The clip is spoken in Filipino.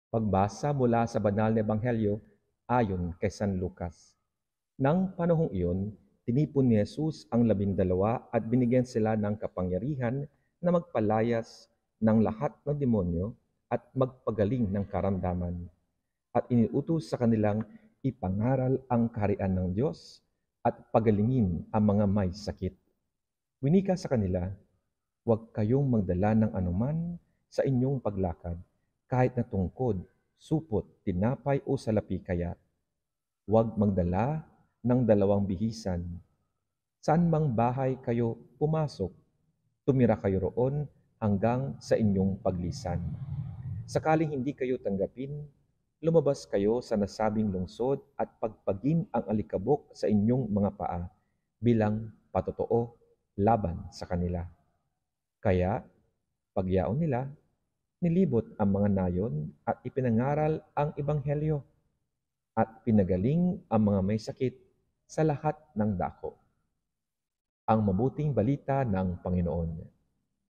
Pagbasa mula sa Banal na Ebanghelyo ayon kay San Lucas. Nang panahong iyon, tinipon ni Jesus ang 12 at binigyan sila ng kapangyarihan na magpalayas ng lahat ng demonyo at magpagaling ng karamdaman. At iniutos sa kanilang ipangaral ang kaharian ng Diyos at pagalingin ang mga may sakit. Winika sa kanila, huwag kayong magdala ng anuman sa inyong paglakad, kahit na tungkod, supot, tinapay o salapi kaya. Huwag magdala ng 2 bihisan. Saan mang bahay kayo pumasok, tumira kayo roon hanggang sa inyong paglisan. Sakaling hindi kayo tanggapin, lumabas kayo sa nasabing lungsod at pagpagin ang alikabok sa inyong mga paa bilang patotoo laban sa kanila. Kaya, pagyaon nila, nilibot ang mga nayon at ipinangaral ang ebanghelyo at pinagaling ang mga may sakit sa lahat ng dako. Ang mabuting balita ng Panginoon.